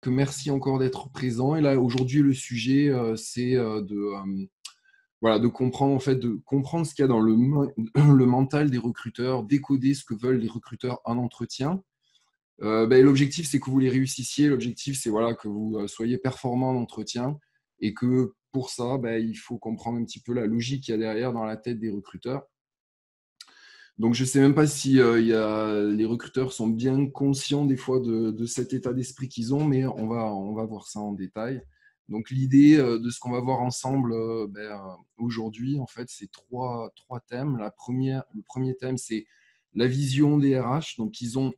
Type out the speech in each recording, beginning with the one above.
Merci encore d'être présent. Et là, aujourd'hui, le sujet, c'est voilà, de comprendre, en fait, de comprendre ce qu'il y a dans le mental des recruteurs, décoder ce que veulent les recruteurs en entretien. L'objectif, c'est que vous les réussissiez. L'objectif, c'est voilà, que vous soyez performant en entretien et que pour ça, il faut comprendre un petit peu la logique qu'il y a derrière dans la tête des recruteurs. Donc, je ne sais même pas si les recruteurs sont bien conscients des fois de cet état d'esprit qu'ils ont, mais on va voir ça en détail. Donc, l'idée de ce qu'on va voir ensemble aujourd'hui, en fait, c'est trois thèmes. Le premier thème, c'est la vision des RH. Donc, ils ont,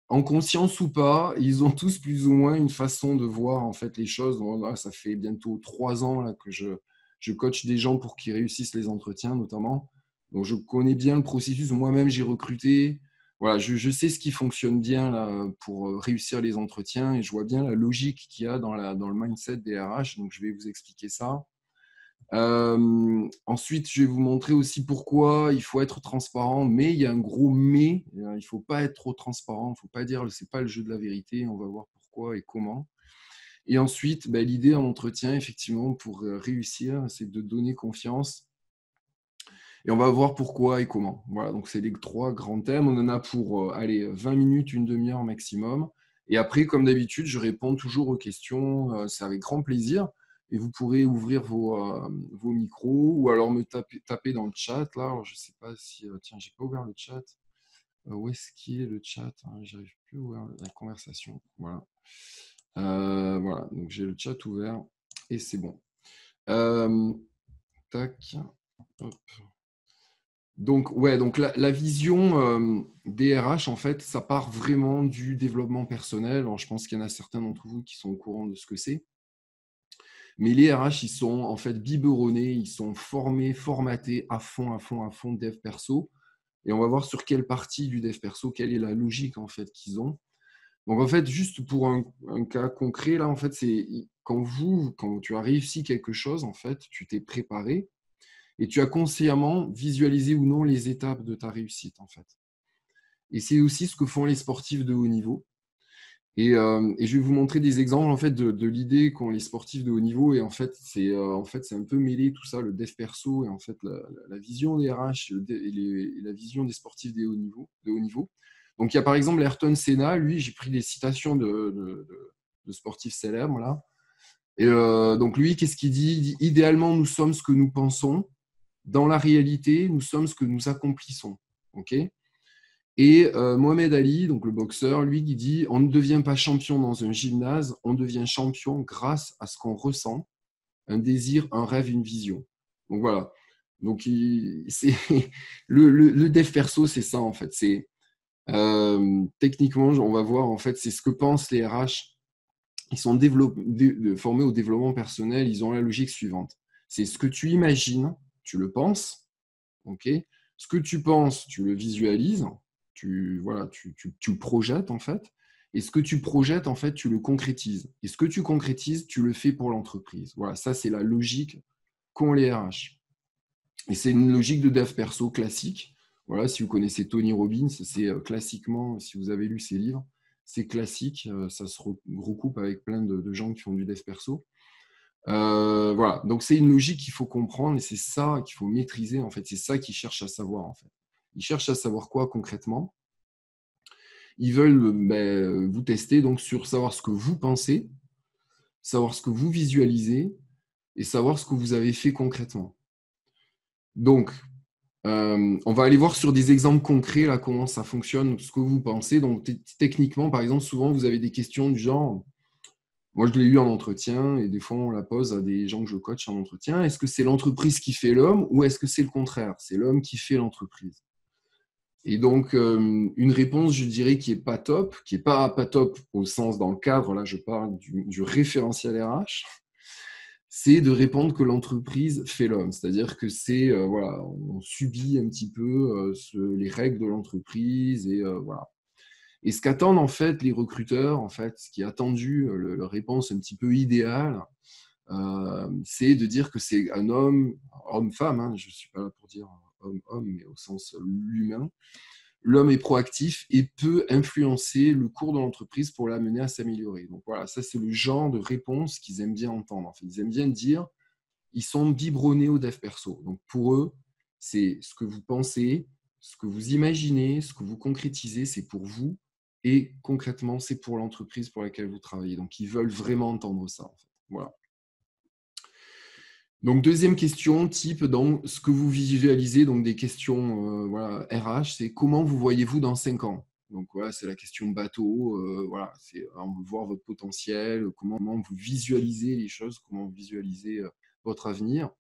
en conscience ou pas, ils ont tous plus ou moins une façon de voir en fait les choses. Bon, là, ça fait bientôt 3 ans là, que je coach des gens pour qu'ils réussissent les entretiens, notamment. Donc, je connais bien le processus. Moi-même, j'ai recruté. Voilà, je sais ce qui fonctionne bien là, pour réussir les entretiens et je vois bien la logique qu'il y a dans le mindset des RH. Donc, je vais vous expliquer ça. Ensuite, je vais vous montrer aussi pourquoi il faut être transparent, mais il y a un gros mais. Il ne faut pas être trop transparent, il ne faut pas dire c'est pas le jeu de la vérité, on va voir pourquoi et comment. Et ensuite, l'idée en entretien, effectivement, pour réussir, c'est de donner confiance. Et on va voir pourquoi et comment. Voilà, donc c'est les trois grands thèmes. On en a pour 20 minutes, une demi-heure maximum. Et après, comme d'habitude, je réponds toujours aux questions. C'est avec grand plaisir. Et vous pourrez ouvrir vos micros ou alors me taper dans le chat. Là, alors, je ne sais pas si... tiens, j'ai pas ouvert le chat. Où est-ce qu'il est le chat? J'arrive plus à ouvrir la conversation. Voilà. Voilà, donc j'ai le chat ouvert et c'est bon. Tac. Hop. Donc, ouais, donc la vision des RH, en fait, ça part vraiment du développement personnel. Alors, je pense qu'il y en a certains d'entre vous qui sont au courant de ce que c'est. Mais les RH, ils sont en fait biberonnés, ils sont formés, formatés à fond, dev perso. Et on va voir sur quelle partie du dev perso, quelle est la logique en fait qu'ils ont. Donc, en fait, juste pour un cas concret, là, en fait, c'est quand tu as réussi quelque chose, en fait, tu t'es préparé, et tu as consciemment visualisé ou non les étapes de ta réussite, en fait. Et c'est aussi ce que font les sportifs de haut niveau. Et je vais vous montrer des exemples en fait, de l'idée qu'ont les sportifs de haut niveau. Et en fait, c'est un peu mêlé tout ça, le dev perso et en fait, la vision des RH et la vision des sportifs de haut niveau. Donc, il y a par exemple Ayrton Senna. Lui, j'ai pris des citations de sportifs célèbres. Là. Et donc, lui, qu'est-ce qu'il dit? Il dit, idéalement, nous sommes ce que nous pensons. Dans la réalité, nous sommes ce que nous accomplissons. OK. Et Mohamed Ali, donc le boxeur, lui, qui dit on ne devient pas champion dans un gymnase, on devient champion grâce à ce qu'on ressent, un désir, un rêve, une vision. Donc voilà. Donc le dev perso, c'est ça en fait. C'est techniquement, on va voir en fait, c'est ce que pensent les RH. Ils sont formés au développement personnel. Ils ont la logique suivante. C'est ce que tu imagines, tu le penses, ok. Ce que tu penses, tu le visualises, voilà, tu le projettes en fait. Et ce que tu projettes, en fait, tu le concrétises. Et ce que tu concrétises, tu le fais pour l'entreprise. Voilà, ça, c'est la logique qu'ont les RH. Et c'est une logique de dev perso classique. Voilà, si vous connaissez Tony Robbins, c'est classiquement, si vous avez lu ses livres, c'est classique. Ça se recoupe avec plein de gens qui font du dev perso. Voilà, donc c'est une logique qu'il faut comprendre et c'est ça qu'il faut maîtriser en fait. C'est ça qu'ils cherchent à savoir en fait. Ils cherchent à savoir quoi concrètement? Ils veulent vous tester donc sur savoir ce que vous pensez, savoir ce que vous visualisez et savoir ce que vous avez fait concrètement. Donc, on va aller voir sur des exemples concrets là comment ça fonctionne, ce que vous pensez. Donc, techniquement, par exemple, souvent vous avez des questions du genre. Moi, je l'ai eu en entretien et des fois, on la pose à des gens que je coach en entretien. Est-ce que c'est l'entreprise qui fait l'homme ou est-ce que c'est le contraire? C'est l'homme qui fait l'entreprise. Et donc, une réponse, je dirais, qui n'est pas top, qui n'est pas top au sens dans le cadre, là, je parle du référentiel RH, c'est de répondre que l'entreprise fait l'homme. C'est-à-dire que c'est, voilà, on subit un petit peu les règles de l'entreprise et voilà. Et ce qu'attendent en fait les recruteurs, en fait, ce qui est attendu, leur réponse un petit peu idéale, c'est de dire que c'est un homme, homme-femme, hein, je ne suis pas là pour dire homme-homme, mais au sens l'humain. l'homme est proactif et peut influencer le cours de l'entreprise pour l'amener à s'améliorer. Donc voilà, ça c'est le genre de réponse qu'ils aiment bien entendre. En fait, ils aiment bien dire, ils sont biberonnés au dev perso. Donc pour eux, c'est ce que vous pensez, ce que vous imaginez, ce que vous concrétisez, c'est pour vous. Et concrètement, c'est pour l'entreprise pour laquelle vous travaillez. Donc ils veulent vraiment entendre ça. En fait. Voilà. Donc, deuxième question, type dans ce que vous visualisez, donc des questions voilà, RH, c'est comment vous voyez-vous dans 5 ans? Donc, voilà, c'est la question bateau. Voilà, c'est on veut voir votre potentiel, comment vous visualisez les choses, comment vous visualisez votre avenir.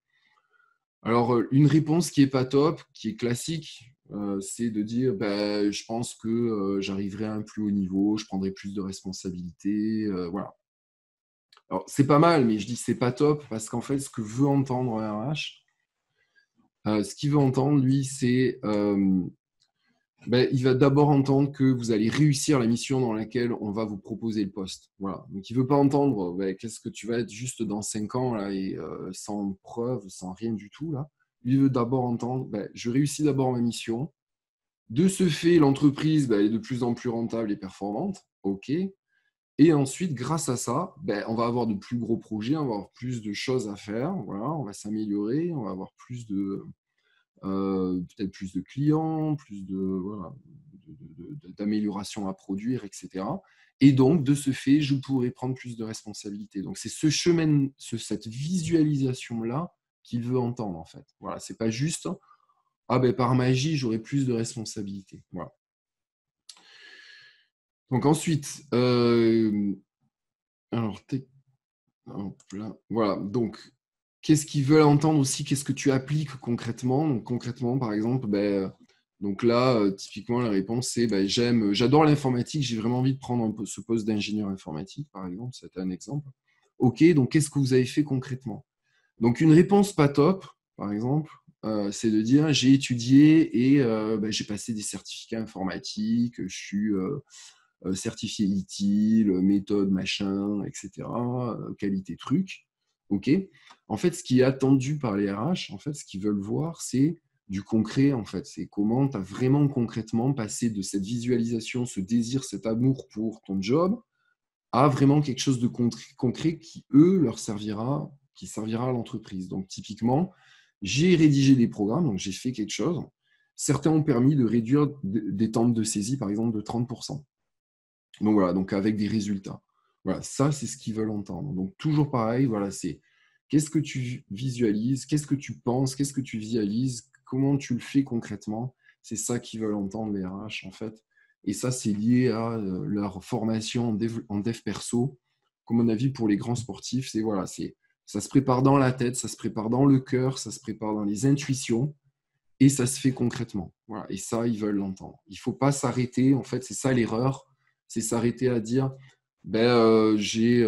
Alors, une réponse qui n'est pas top, qui est classique, c'est de dire ben, je pense que j'arriverai à un plus haut niveau, je prendrai plus de responsabilités. Voilà. Alors, c'est pas mal, mais je dis c'est pas top parce qu'en fait, ce que veut entendre un RH, ce qu'il veut entendre, lui, c'est ben, il va d'abord entendre que vous allez réussir la mission dans laquelle on va vous proposer le poste. Voilà. Donc, il ne veut pas entendre ben, qu'est-ce que tu vas être juste dans 5 ans là, et sans preuve, sans rien du tout. Là. Lui, il veut d'abord entendre ben, je réussis d'abord ma mission. De ce fait, l'entreprise ben, est de plus en plus rentable et performante. OK. Et ensuite, grâce à ça, ben, on va avoir de plus gros projets, on va avoir plus de choses à faire. Voilà, on va s'améliorer, on va avoir plus de peut-être plus de clients, plus de voilà, d'améliorations à produire, etc. Et donc, de ce fait, je pourrais prendre plus de responsabilités. Donc, c'est ce chemin, cette visualisation-là qu'il veut entendre, en fait. Voilà, c'est pas juste ah ben par magie, j'aurai plus de responsabilités. Voilà. Donc ensuite, alors, hop là. Voilà, donc qu'est-ce qu'ils veulent entendre aussi? Qu'est-ce que tu appliques concrètement? Donc, concrètement, par exemple, ben, donc là, typiquement, la réponse, c'est ben, j'adore l'informatique, j'ai vraiment envie de prendre ce poste d'ingénieur informatique, par exemple, c'était un exemple. OK, donc qu'est-ce que vous avez fait concrètement? Donc, une réponse pas top, par exemple, c'est de dire j'ai étudié et ben, j'ai passé des certificats informatiques, je suis certifié ITIL, méthode, machin, etc., qualité truc. OK. En fait, ce qui est attendu par les RH, en fait, ce qu'ils veulent voir, c'est du concret, en fait. C'est comment tu as vraiment concrètement passé de cette visualisation, ce désir, cet amour pour ton job, à vraiment quelque chose de concret qui, eux, leur servira, qui servira à l'entreprise. Donc, typiquement, j'ai rédigé des programmes, donc j'ai fait quelque chose. Certains ont permis de réduire des temps de saisie, par exemple, de 30%. Donc voilà, donc avec des résultats. Voilà, ça, c'est ce qu'ils veulent entendre. Donc toujours pareil, voilà, c'est qu'est-ce que tu visualises, qu'est-ce que tu penses, qu'est-ce que tu visualises, comment tu le fais concrètement. C'est ça qu'ils veulent entendre, les RH, en fait. Et ça, c'est lié à leur formation en dev perso. Comme mon avis, pour les grands sportifs, c'est voilà, ça se prépare dans la tête, ça se prépare dans le cœur, ça se prépare dans les intuitions et ça se fait concrètement. Voilà. Et ça, ils veulent l'entendre. Il ne faut pas s'arrêter. En fait, c'est ça l'erreur. C'est s'arrêter à dire ben, j'ai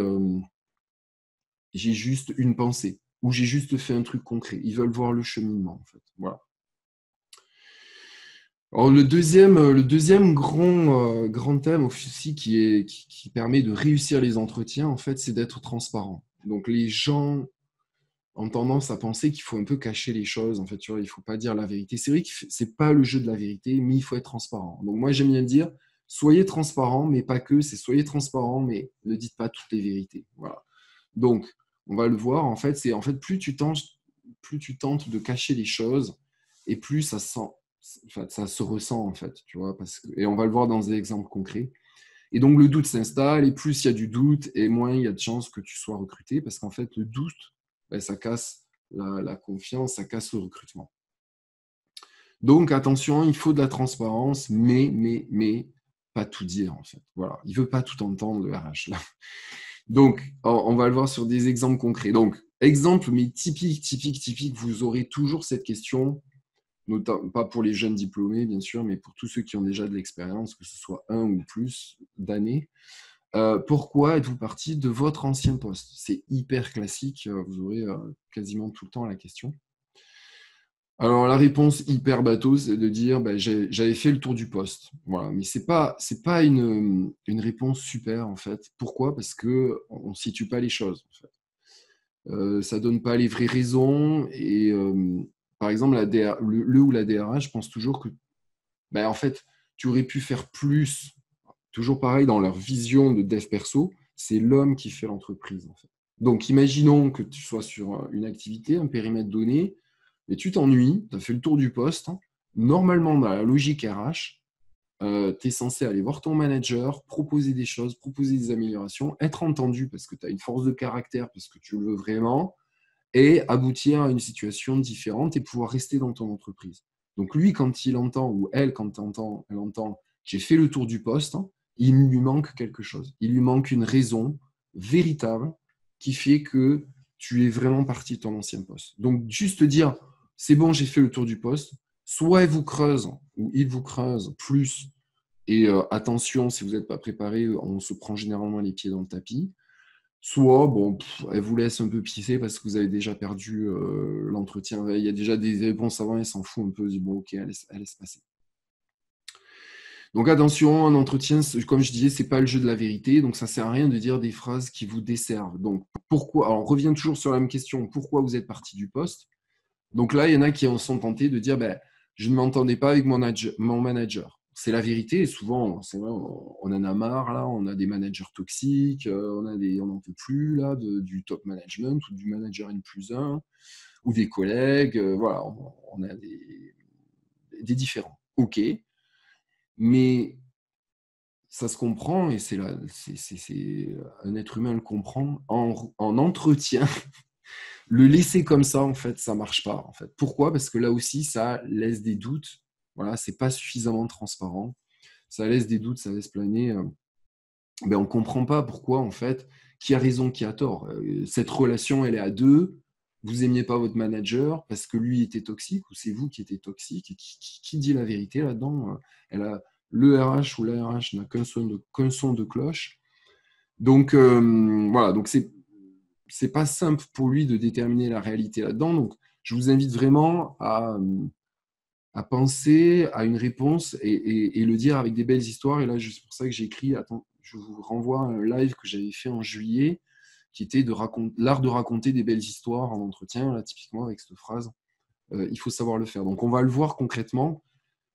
juste une pensée ou j'ai juste fait un truc concret. Ils veulent voir le cheminement, en fait. Voilà. Alors, le deuxième grand thème aussi qui permet de réussir les entretiens, en fait, c'est d'être transparent. Donc, les gens ont tendance à penser qu'il faut un peu cacher les choses. En fait, tu vois, il ne faut pas dire la vérité. C'est vrai que ce n'est pas le jeu de la vérité, mais il faut être transparent. Donc, moi, j'aime bien dire, soyez transparent, mais pas que. C'est soyez transparent, mais ne dites pas toutes les vérités. Voilà. Donc, on va le voir. En fait, plus tu tentes de cacher les choses, et plus ça se ressent en fait. Tu vois, et on va le voir dans des exemples concrets. Et donc, le doute s'installe, et plus il y a du doute, et moins il y a de chances que tu sois recruté, parce qu'en fait, le doute, ben, ça casse la confiance, ça casse le recrutement. Donc, attention, il faut de la transparence, mais pas tout dire, en fait. Voilà. Il ne veut pas tout entendre, le RH, là. Donc, on va le voir sur des exemples concrets. Donc, exemple, mais typique, vous aurez toujours cette question, notamment, pas pour les jeunes diplômés, bien sûr, mais pour tous ceux qui ont déjà de l'expérience, que ce soit 1 ou plus d'années. Pourquoi êtes-vous parti de votre ancien poste? C'est hyper classique, vous aurez quasiment tout le temps la question. Alors la réponse hyper bateau, c'est de dire j'avais fait le tour du poste. Voilà, mais c'est pas une réponse super en fait. Pourquoi? Parce que on situe pas les choses en fait. Ça donne pas les vraies raisons et par exemple le ou la DRH pense toujours que en fait tu aurais pu faire plus. Toujours pareil, dans leur vision de dev perso, c'est l'homme qui fait l'entreprise, en fait. Donc, imaginons que tu sois sur une activité, un périmètre donné, et tu t'ennuies, tu as fait le tour du poste. Normalement, dans la logique RH, tu es censé aller voir ton manager, proposer des choses, proposer des améliorations, être entendu parce que tu as une force de caractère, parce que tu le veux vraiment, et aboutir à une situation différente et pouvoir rester dans ton entreprise. Donc lui, quand il entend, ou elle, quand elle entend, j'ai fait le tour du poste, il lui manque quelque chose. Il lui manque une raison véritable qui fait que tu es vraiment parti de ton ancien poste. Donc juste dire, c'est bon, j'ai fait le tour du poste, soit elle vous creuse, ou il vous creuse plus, et attention, si vous n'êtes pas préparé, on se prend généralement les pieds dans le tapis. Soit, bon, elle vous laisse un peu pisser parce que vous avez déjà perdu l'entretien. Il y a déjà des réponses avant, elle s'en fout un peu. Elle dit, bon, ok, elle laisse passer. Donc attention, un entretien, comme je disais, c'est pas le jeu de la vérité. Donc ça sert à rien de dire des phrases qui vous desservent. Donc pourquoi? Alors on revient toujours sur la même question. Pourquoi vous êtes parti du poste? Donc là, il y en a qui en sont tentés de dire, ben, je ne m'entendais pas avec mon manager. C'est la vérité. Et souvent, c'est vrai, on en a marre, là, on a des managers toxiques, on n'en peut plus là, du top management ou du manager N+1 ou des collègues. Voilà, on a des différents. OK, mais ça se comprend et c'est un être humain le comprend en entretien. Le laisser comme ça, en fait, ça marche pas. En fait. Pourquoi? Parce que là aussi, ça laisse des doutes. Voilà, c'est pas suffisamment transparent. Ça laisse des doutes, ça laisse planer. Ben, on comprend pas pourquoi, en fait, qui a raison, qui a tort. Cette relation, elle est à deux. Vous aimiez pas votre manager parce que lui était toxique ou c'est vous qui étiez toxique. Et qui dit la vérité là-dedans? Le RH ou la RH n'a qu'un son de cloche. Donc, voilà. Donc, c'est pas simple pour lui de déterminer la réalité là-dedans. Donc, je vous invite vraiment à penser à une réponse et le dire avec des belles histoires. Et là, c'est pour ça que j'ai écrit, attends, je vous renvoie à un live que j'avais fait en juillet, qui était l'art de raconter des belles histoires en entretien, là, typiquement avec cette phrase. Il faut savoir le faire. Donc, on va le voir concrètement.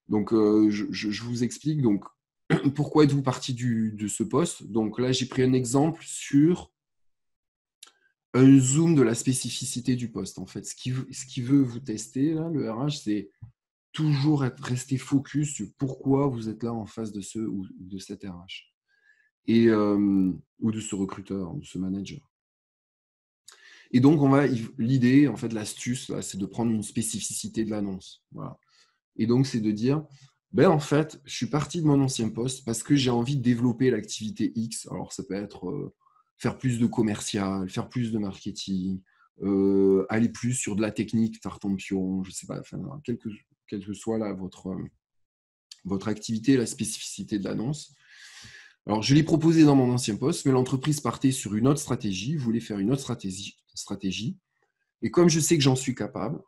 Donc, je vous explique. Donc, pourquoi êtes-vous parti de ce poste? Donc là, j'ai pris un exemple sur un zoom de la spécificité du poste. En fait, ce qui veut vous tester, là, le RH, c'est toujours rester focus sur pourquoi vous êtes là en face de ce ou de cet RH ou de ce recruteur, de ce manager. Et donc, l'idée, en fait, l'astuce, c'est de prendre une spécificité de l'annonce. Voilà. Et donc, c'est de dire, ben, en fait, je suis parti de mon ancien poste parce que j'ai envie de développer l'activité X. Alors, ça peut être faire plus de commercial, faire plus de marketing, aller plus sur de la technique, tartempion, je ne sais pas, enfin, quel que soit là votre activité, la spécificité de l'annonce. Alors, je l'ai proposé dans mon ancien poste, mais l'entreprise partait sur une autre stratégie, voulait faire une autre stratégie. Et comme je sais que j'en suis capable,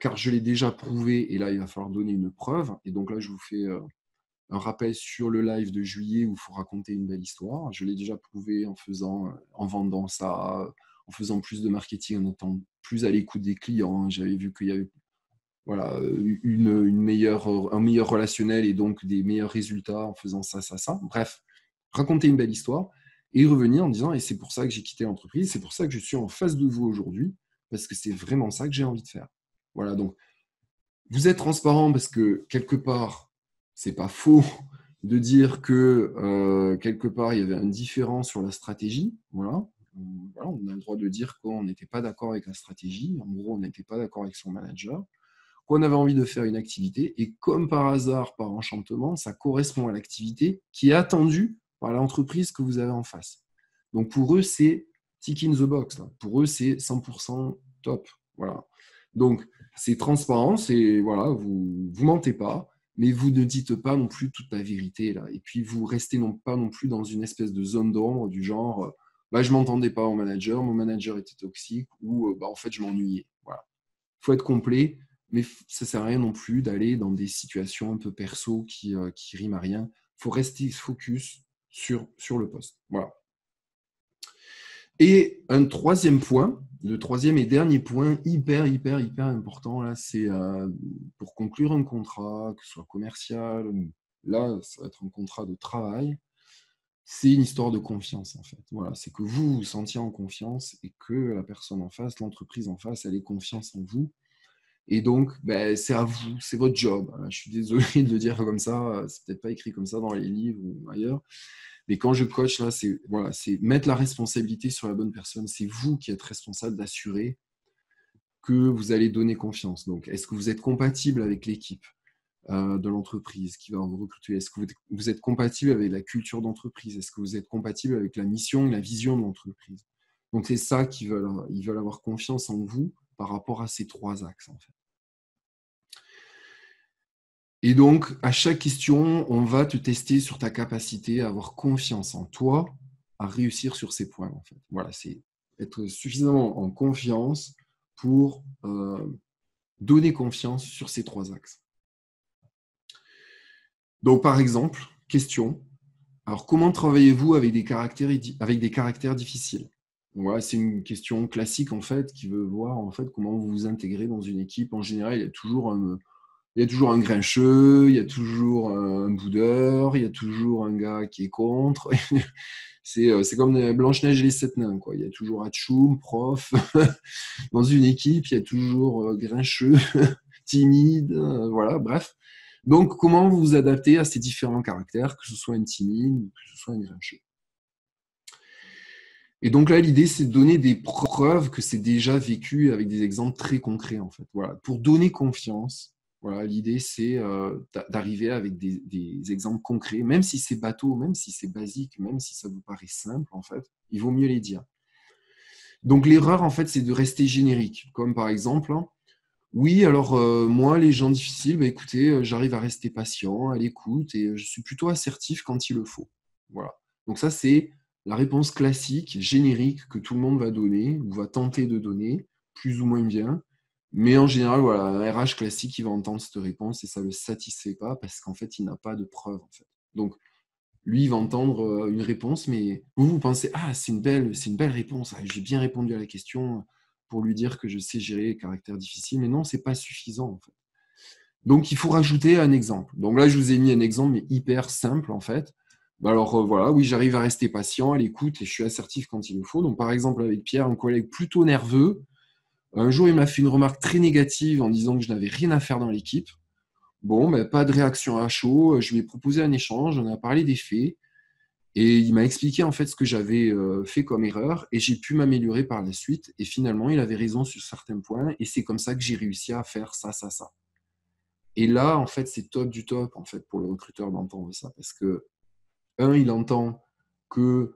car je l'ai déjà prouvé, et là, il va falloir donner une preuve. Et donc là, je vous fais un rappel sur le live de juillet où il faut raconter une belle histoire. Je l'ai déjà prouvé en vendant ça, en faisant plus de marketing, en étant plus à l'écoute des clients. J'avais vu qu'il y avait un meilleur relationnel et donc des meilleurs résultats en faisant ça. Bref, raconter une belle histoire et revenir en disant, et c'est pour ça que j'ai quitté l'entreprise, c'est pour ça que je suis en face de vous aujourd'hui, parce que c'est vraiment ça que j'ai envie de faire. Voilà, donc vous êtes transparent parce que quelque part, c'est pas faux de dire que quelque part, il y avait un différent sur la stratégie. Voilà. Voilà, on a le droit de dire qu'on n'était pas d'accord avec la stratégie. En gros, on n'était pas d'accord avec son manager. Qu'on avait envie de faire une activité et comme par hasard, par enchantement, ça correspond à l'activité qui est attendue par l'entreprise que vous avez en face. Donc pour eux, c'est tick in the box. Là. Pour eux, c'est 100% top. Voilà. Donc c'est transparent, c'est voilà, vous mentez pas, mais vous ne dites pas non plus toute la vérité là. Et puis vous restez pas non plus dans une espèce de zone d'ombre du genre, bah, je m'entendais pas au manager, mon manager était toxique ou bah, en fait je m'ennuyais. Voilà. Il faut être complet. Mais ça ne sert à rien non plus d'aller dans des situations un peu perso qui riment à rien. Il faut rester focus sur le poste. Voilà. Et un troisième point, le troisième et dernier point, hyper important, là, c'est pour conclure un contrat, que ce soit commercial là, ça va être un contrat de travail, c'est une histoire de confiance, en fait. Voilà, c'est que vous vous sentiez en confiance et que la personne en face, l'entreprise en face, elle ait confiance en vous. Et donc, ben, c'est à vous, c'est votre job. Je suis désolé de le dire comme ça, c'est peut-être pas écrit comme ça dans les livres ou ailleurs. Mais quand je coach, là, c'est voilà, c'est mettre la responsabilité sur la bonne personne. C'est vous qui êtes responsable d'assurer que vous allez donner confiance. Donc, est-ce que vous êtes compatible avec l'équipe de l'entreprise qui va vous recruter? Est-ce que vous êtes compatible avec la culture d'entreprise? Est-ce que vous êtes compatible avec la mission, la vision de l'entreprise? Donc, c'est ça ils veulent avoir confiance en vous par rapport à ces 3 axes, en fait. Et donc, à chaque question, on va te tester sur ta capacité à avoir confiance en toi, à réussir sur ces points, en fait. Voilà, c'est être suffisamment en confiance pour donner confiance sur ces 3 axes. Donc, par exemple, question. Alors, comment travaillez-vous avec des caractères difficiles? Voilà, c'est une question classique, en fait, qui veut voir, en fait, comment vous vous intégrez dans une équipe. En général, il y a toujours un grincheux, il y a toujours un boudeur, il y a toujours un gars qui est contre. C'est comme Blanche-Neige et les 7 nains, quoi. Il y a toujours Hatchoum, prof. Dans une équipe, il y a toujours grincheux, timide, voilà, bref. Donc, comment vous vous adaptez à ces différents caractères, que ce soit un timide ou que ce soit un grincheux? Et donc là, l'idée, c'est de donner des preuves que c'est déjà vécu avec des exemples très concrets, en fait. Voilà. Pour donner confiance, voilà, l'idée, c'est d'arriver avec des exemples concrets, même si c'est bateau, même si c'est basique, même si ça vous paraît simple, en fait, il vaut mieux les dire. Donc l'erreur, en fait, c'est de rester générique, comme par exemple, oui, alors moi, les gens difficiles, bah, écoutez, j'arrive à rester patient, à l'écoute, et je suis plutôt assertif quand il le faut. Voilà. Donc ça, c'est la réponse classique, générique, que tout le monde va donner, ou va tenter de donner, plus ou moins bien. Mais en général, voilà, un RH classique, il va entendre cette réponse et ça ne le satisfait pas parce qu'en fait, il n'a pas de preuve. En fait. Donc, lui, il va entendre une réponse, mais vous pensez, ah, c'est une belle réponse, j'ai bien répondu à la question pour lui dire que je sais gérer les caractères difficiles, mais non, c'est pas suffisant, en fait. Donc, il faut rajouter un exemple. Donc là, je vous ai mis un exemple, mais hyper simple, en fait. Alors, voilà, oui, j'arrive à rester patient, à l'écoute, et je suis assertif quand il le faut. Donc, par exemple, avec Pierre, un collègue plutôt nerveux, un jour, il m'a fait une remarque très négative en disant que je n'avais rien à faire dans l'équipe. Bon, ben, pas de réaction à chaud, je lui ai proposé un échange, on a parlé des faits, et il m'a expliqué en fait ce que j'avais fait comme erreur et j'ai pu m'améliorer par la suite. Et finalement, il avait raison sur certains points et c'est comme ça que j'ai réussi à faire ça, ça, ça. Et là, en fait, c'est top du top en fait pour le recruteur d'entendre ça parce que il entend que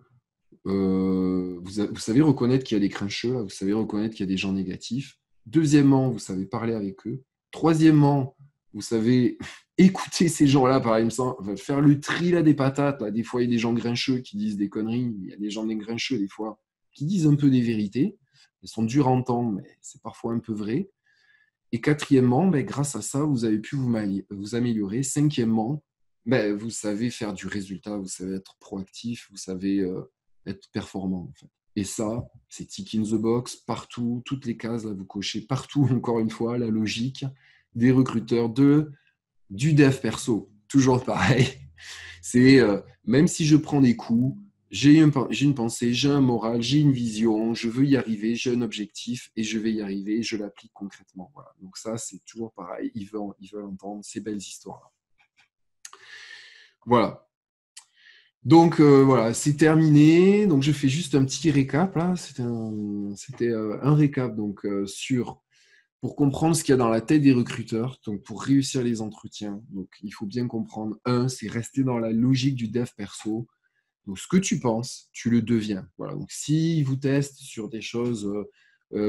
vous savez reconnaître qu'il y a des grincheux, vous savez reconnaître qu'il y a des gens négatifs. Deuxièmement, vous savez parler avec eux. Troisièmement, vous savez écouter ces gens-là, par exemple, faire le tri là, des patates. Là. Des fois, il y a des gens grincheux qui disent des conneries. Il y a des gens grincheux, des fois, qui disent un peu des vérités. Elles sont dures à entendre, mais c'est parfois un peu vrai. Et quatrièmement, ben, grâce à ça, vous avez pu vous améliorer. Cinquièmement, ben, vous savez faire du résultat, vous savez être proactif, vous savez être performant. En fait. Et ça, c'est tick in the box partout, toutes les cases, là, vous cochez partout, encore une fois, la logique des recruteurs du dev perso. Toujours pareil. C'est même si je prends des coups, j'ai une pensée, j'ai un moral, j'ai une vision, je veux y arriver, j'ai un objectif et je vais y arriver et je l'applique concrètement. Voilà. Donc ça, c'est toujours pareil. Ils veulent entendre ces belles histoires-là. Voilà. Donc voilà, c'est terminé. Donc je fais juste un petit récap là. C'était un récap donc pour comprendre ce qu'il y a dans la tête des recruteurs. Donc pour réussir les entretiens, donc il faut bien comprendre c'est rester dans la logique du dev perso. Donc, ce que tu penses, tu le deviens. Voilà. Donc, s'ils vous testent sur des choses,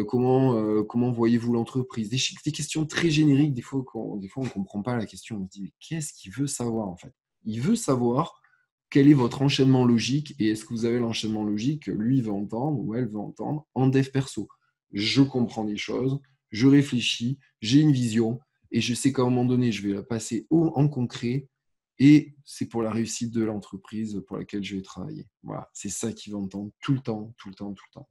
comment voyez-vous l'entreprise, des questions très génériques, des fois, on ne comprend pas la question. On se dit, mais qu'est-ce qu'il veut savoir en fait? Il veut savoir quel est votre enchaînement logique et est-ce que vous avez l'enchaînement logique que lui veut entendre ou elle veut entendre en dev perso. Je comprends des choses, je réfléchis, j'ai une vision et je sais qu'à un moment donné, je vais la passer en concret. Et c'est pour la réussite de l'entreprise pour laquelle je vais travailler. Voilà, c'est ça qu'ils vont entendre tout le temps, tout le temps, tout le temps.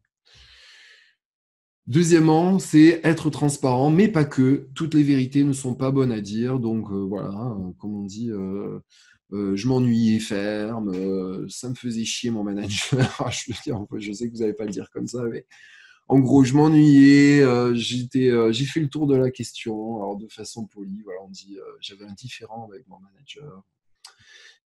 Deuxièmement, c'est être transparent, mais pas que. Toutes les vérités ne sont pas bonnes à dire. Donc voilà, comme on dit, Je m'ennuyais ferme, ça me faisait chier mon manager. Je veux dire, je sais que vous n'allez pas le dire comme ça, mais en gros, je m'ennuyais. J'ai fait le tour de la question, alors de façon polie. Voilà, on dit j'avais un différend avec mon manager.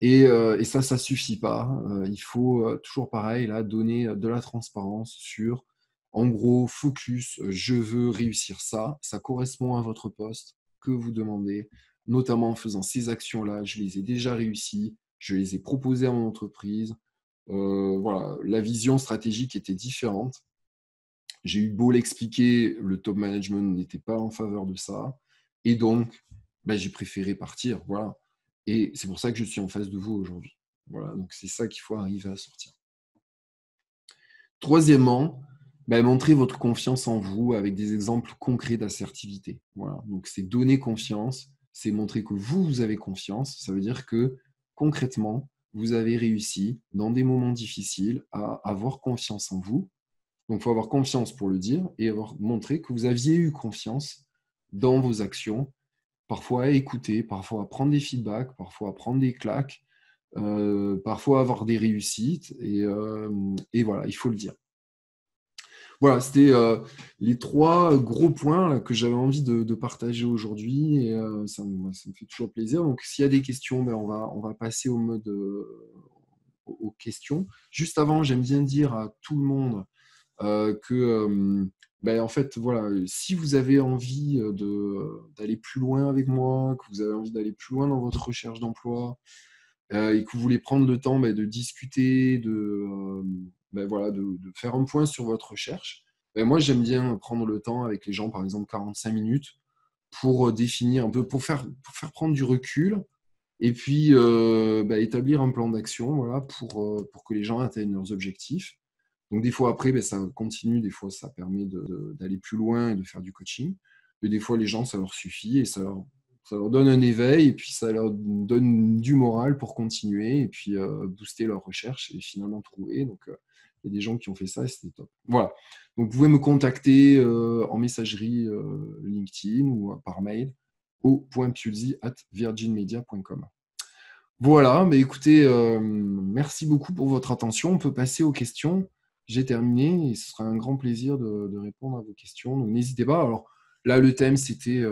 Et ça suffit pas. Il faut toujours pareil, là, donner de la transparence sur, en gros, focus, je veux réussir ça, ça correspond à votre poste que vous demandez, notamment en faisant ces actions-là, je les ai déjà réussies, je les ai proposées à mon entreprise. Voilà, la vision stratégique était différente. J'ai eu beau l'expliquer, le top management n'était pas en faveur de ça. Et donc, ben, j'ai préféré partir. Voilà. Et c'est pour ça que je suis en face de vous aujourd'hui. Voilà. Donc, c'est ça qu'il faut arriver à sortir. Troisièmement, ben, montrer votre confiance en vous avec des exemples concrets d'assertivité. Voilà. Donc, c'est donner confiance, c'est montrer que vous avez confiance. Ça veut dire que concrètement, vous avez réussi dans des moments difficiles à avoir confiance en vous. Donc, il faut avoir confiance pour le dire et avoir montré que vous aviez eu confiance dans vos actions, parfois à écouter, parfois à prendre des feedbacks, parfois à prendre des claques, parfois à avoir des réussites. Et voilà, il faut le dire. Voilà, c'était les 3 gros points là, que j'avais envie de partager aujourd'hui. Et ça me fait toujours plaisir. Donc, s'il y a des questions, ben, on va passer au mode aux questions. Juste avant, j'aime bien dire à tout le monde que ben, en fait, voilà, si vous avez envie d'aller plus loin avec moi, que vous avez envie d'aller plus loin dans votre recherche d'emploi et que vous voulez prendre le temps ben, de discuter, ben, voilà, de faire un point sur votre recherche, ben, moi j'aime bien prendre le temps avec les gens, par exemple 45 minutes, pour définir un peu, pour faire prendre du recul et puis ben, établir un plan d'action voilà, pour que les gens atteignent leurs objectifs. Donc, des fois, après, ben, ça continue. Des fois, ça permet d'aller plus loin et de faire du coaching. Et des fois, les gens, ça leur suffit et ça leur donne un éveil et puis ça leur donne du moral pour continuer et puis booster leur recherche et finalement trouver. Donc, il y a des gens qui ont fait ça et c'était top. Voilà. Donc, vous pouvez me contacter en messagerie LinkedIn ou par mail au .pulzi@virginmedia.com. Voilà, mais écoutez, merci beaucoup pour votre attention. On peut passer aux questions. J'ai terminé et ce sera un grand plaisir de répondre à vos questions. Donc n'hésitez pas. Alors là, le thème, c'était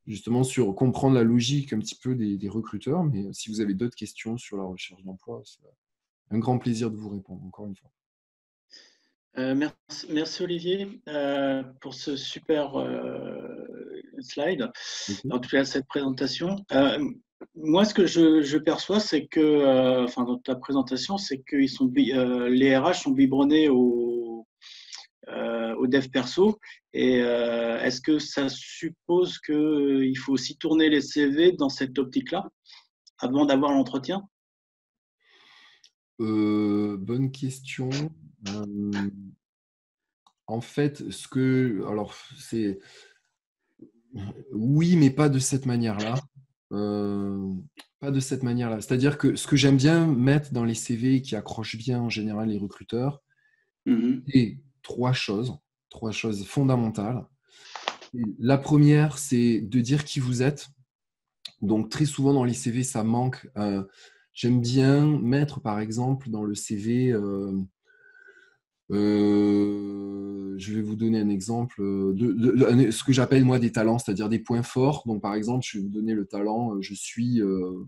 justement sur comprendre la logique un petit peu des recruteurs. Mais si vous avez d'autres questions sur la recherche d'emploi, c'est un grand plaisir de vous répondre, encore une fois. Merci Olivier pour ce super slide, Okay. en tout cas cette présentation. Moi, ce que je perçois, c'est que, enfin, dans ta présentation, c'est que les RH sont biberonnés au dev perso. Et est-ce que ça suppose qu'il faut aussi tourner les CV dans cette optique-là avant d'avoir l'entretien? Bonne question. En fait, alors, c'est oui, mais pas de cette manière-là. Pas de cette manière-là. C'est-à-dire que ce que j'aime bien mettre dans les CV qui accrochent bien en général les recruteurs, c'est trois choses fondamentales. La première, c'est de dire qui vous êtes. Donc très souvent dans les CV, ça manque. J'aime bien mettre par exemple dans le CV, je vais vous donner un exemple de ce que j'appelle moi des talents, c'est-à-dire des points forts. Donc par exemple, je vais vous donner le talent, je suis un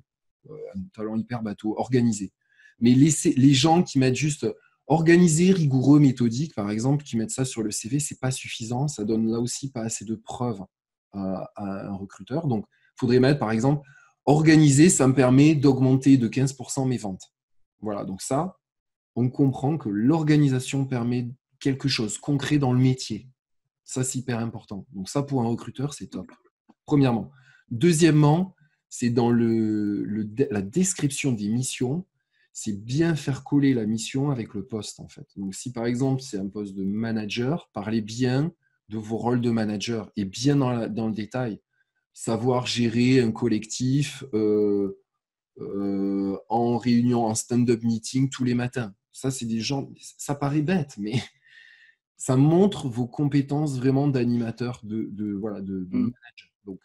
talent hyper bateau, organisé. Mais les gens qui mettent juste organisé, rigoureux, méthodique, par exemple, qui mettent ça sur le CV, c'est pas suffisant. Ça donne là aussi pas assez de preuves à un recruteur. Donc, il faudrait mettre, par exemple, organisé, ça me permet d'augmenter de 15% mes ventes. Voilà, donc ça, on comprend que l'organisation permet quelque chose concret dans le métier. Ça, c'est hyper important. Donc ça, pour un recruteur, c'est top. Premièrement. Deuxièmement, c'est dans la description des missions, c'est bien faire coller la mission avec le poste, en fait. Donc si, par exemple, c'est un poste de manager, parlez bien de vos rôles de manager et bien dans le détail. Savoir gérer un collectif en réunion, en stand-up meeting tous les matins. Ça, c'est des gens, ça paraît bête, mais ça montre vos compétences vraiment d'animateur, de manager. Donc,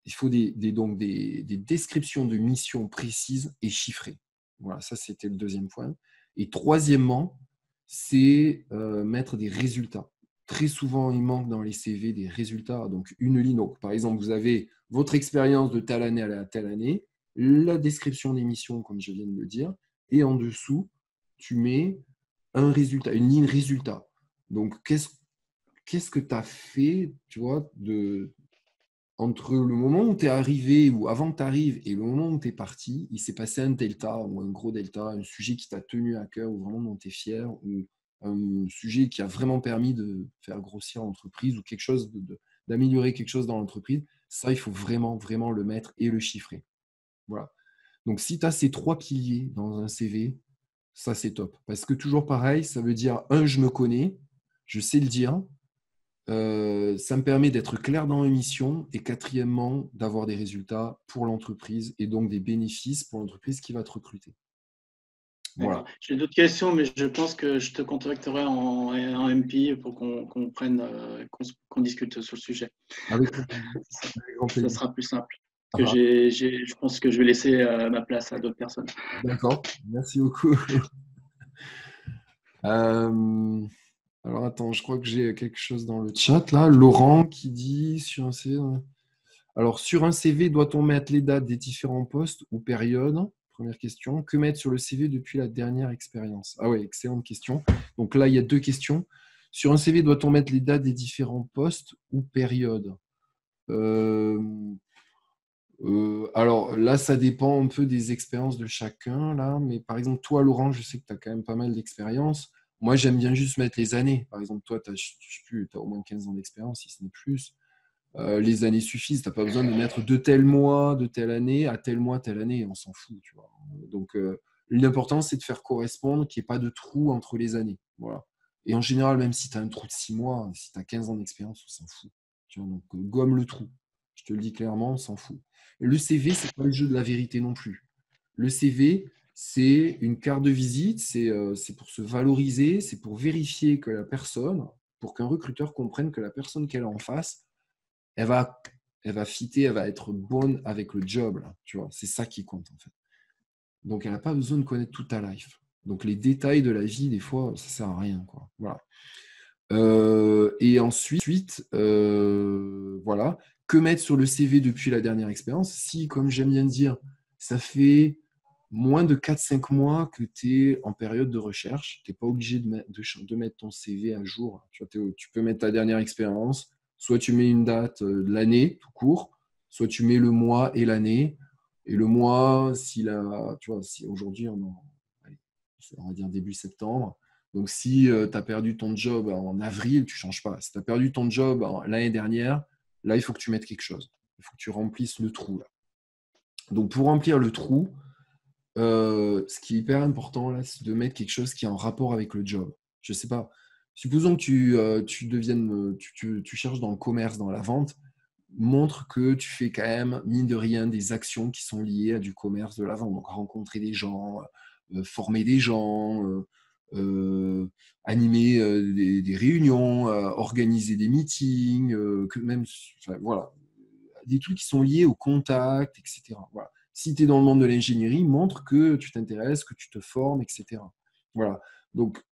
il faut donc des descriptions de missions précises et chiffrées. Voilà, ça c'était le deuxième point. Et troisièmement, c'est mettre des résultats. Très souvent, il manque dans les CV des résultats. Donc, une ligne. Donc, par exemple, vous avez votre expérience de telle année à telle année, la description des missions, comme je viens de le dire, et en dessous, tu mets un résultat, une ligne résultat. Donc, qu'est-ce que tu as fait, tu vois, entre le moment où tu es arrivé ou avant que tu arrives et le moment où tu es parti, il s'est passé un delta ou un gros delta, un sujet qui t'a tenu à cœur ou vraiment dont tu es fier, ou un sujet qui a vraiment permis de faire grossir l'entreprise ou quelque chose d'améliorer quelque chose dans l'entreprise. Ça, il faut vraiment, vraiment le mettre et le chiffrer. Voilà. Donc, si tu as ces 3 piliers dans un CV, ça, c'est top. Parce que toujours pareil, ça veut dire, je me connais, je sais le dire, ça me permet d'être clair dans mes missions et quatrièmement, d'avoir des résultats pour l'entreprise et donc des bénéfices pour l'entreprise qui va te recruter. Voilà. J'ai d'autres questions, mais je pense que je te contacterai en MP pour qu'on discute sur le sujet. Avec grand Ça plaisir. sera plus simple. Parce que je pense que je vais laisser ma place à d'autres personnes. D'accord, merci beaucoup. Alors attends, je crois que j'ai quelque chose dans le chat là. Laurent qui dit sur un CV. Alors sur un CV, doit-on mettre les dates des différents postes ou périodes? Première question. Que mettre sur le CV depuis la dernière expérience? Ah oui, excellente question. Donc là, il y a 2 questions. Sur un CV, doit-on mettre les dates des différents postes ou périodes? Alors là, ça dépend un peu des expériences de chacun, là. Mais par exemple, toi, Laurent, je sais que tu as quand même pas mal d'expérience. Moi, j'aime bien juste mettre les années. Par exemple, toi, tu as au moins 15 ans d'expérience, si ce n'est plus. Les années suffisent. Tu n'as pas besoin de mettre de tel mois, de telle année, à tel mois, telle année. On s'en fout, tu vois. Donc, l'important, c'est de faire correspondre, qu'il n'y ait pas de trou entre les années. Voilà. Et en général, même si tu as un trou de 6 mois, si tu as 15 ans d'expérience, on s'en fout. Tu vois, donc, gomme le trou. Je te le dis clairement, on s'en fout. Le CV, c'est pas le jeu de la vérité non plus. Le CV, c'est une carte de visite, c'est pour se valoriser, c'est pour vérifier que la personne, pour qu'un recruteur comprenne que la personne qu'elle a en face, elle va fitter, elle va être bonne avec le job. Là, tu vois, c'est ça qui compte en fait. Donc, elle n'a pas besoin de connaître toute ta life. Donc, les détails de la vie, des fois, ça ne sert à rien. Quoi. Voilà. Et ensuite, voilà, que mettre sur le CV depuis la dernière expérience? Si, comme j'aime bien dire, ça fait moins de 4-5 mois que tu es en période de recherche, tu n'es pas obligé de mettre ton CV à jour. Tu vois, tu peux mettre ta dernière expérience, soit tu mets une date de l'année tout court, soit tu mets le mois et l'année. Et le mois, tu vois, si aujourd'hui allez, on va dire début septembre, donc, si tu as perdu ton job en avril, tu ne changes pas. Si tu as perdu ton job l'année dernière, là, il faut que tu mettes quelque chose. Il faut que tu remplisses le trou. Là. Donc, pour remplir le trou, ce qui est hyper important, là, c'est de mettre quelque chose qui est en rapport avec le job. Je ne sais pas. Supposons que tu cherches dans le commerce, dans la vente, montre que tu fais quand même, mine de rien, des actions qui sont liées à du commerce, de la vente. Donc, rencontrer des gens, former des gens, animer des réunions, organiser des meetings, voilà, des trucs qui sont liés au contact, etc. Voilà. Si tu es dans le monde de l'ingénierie, montre que tu t'intéresses, que tu te formes, etc. Voilà. Donc,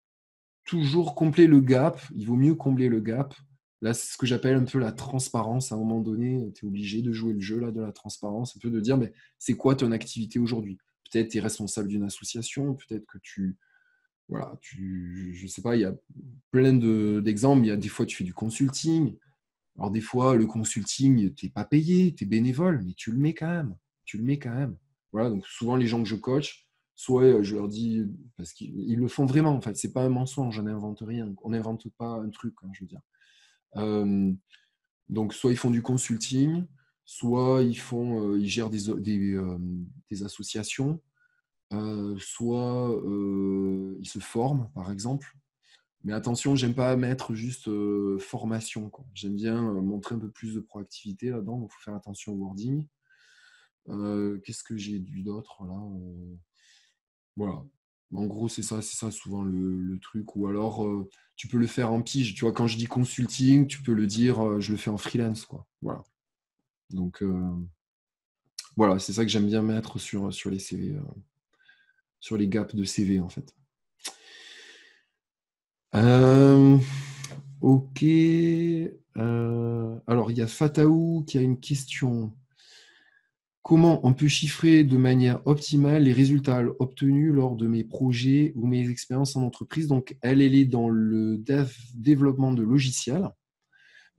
toujours combler le gap. Il vaut mieux combler le gap. Là, c'est ce que j'appelle un peu la transparence. À un moment donné, tu es obligé de jouer le jeu là, de la transparence, un peu de dire, mais c'est quoi ton activité aujourd'hui? Peut-être tu es responsable d'une association, peut-être que voilà, je ne sais pas, il y a plein d'exemples. Il y a des fois, tu fais du consulting. Alors, des fois, le consulting, tu n'es pas payé, tu es bénévole, mais tu le mets quand même. Tu le mets quand même. Voilà, donc souvent, les gens que je coach, soit je leur dis, parce qu'ils le font vraiment, en fait, c'est pas un mensonge, on n'invente rien. On n'invente pas un truc, hein, je veux dire. Donc, soit ils font du consulting, soit ils gèrent des associations, soit ils se forment, par exemple. Mais attention, j'aime pas mettre juste formation, quoi. J'aime bien montrer un peu plus de proactivité là-dedans, donc il faut faire attention au wording. Qu'est-ce que j'ai vu d'autre là? Voilà. En gros, c'est ça souvent le truc. Ou alors, tu peux le faire en pige. Tu vois, quand je dis consulting, tu peux le dire, je le fais en freelance, quoi. Voilà. Donc, voilà, c'est ça que j'aime bien mettre sur les CV, sur les gaps de CV, en fait. Ok. Alors, il y a Fataou qui a une question. Comment on peut chiffrer de manière optimale les résultats obtenus lors de mes projets ou mes expériences en entreprise? Donc, elle est dans le développement de logiciels.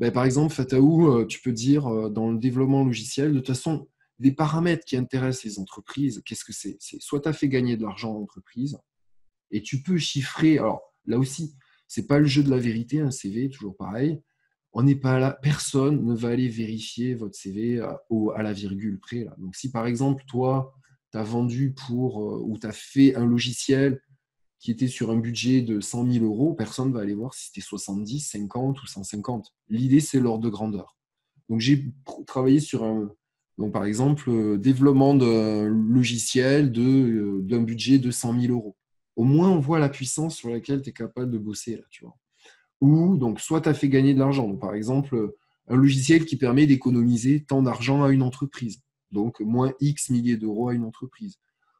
Ben, par exemple, Fataou, tu peux dire dans le développement logiciel, de toute façon, des paramètres qui intéressent les entreprises, qu'est-ce que c'est? C'est soit tu as fait gagner de l'argent en entreprise, et tu peux chiffrer. Alors, là aussi, c'est pas le jeu de la vérité, un CV, toujours pareil. On n'est pas là, personne ne va aller vérifier votre CV à la virgule près. Là. Donc, si par exemple, toi, tu as vendu ou tu as fait un logiciel qui était sur un budget de 100 000 euros, personne ne va aller voir si c'était 70, 50 ou 150. L'idée, c'est l'ordre de grandeur. Donc, j'ai travaillé sur donc, par exemple, développement d'un logiciel d'un budget de 100 000 euros. Au moins, on voit la puissance sur laquelle tu es capable de bosser, là, tu vois. Ou, donc, soit tu as fait gagner de l'argent. Donc, par exemple, un logiciel qui permet d'économiser tant d'argent à une entreprise. Donc, moins X milliers d'euros à une entreprise.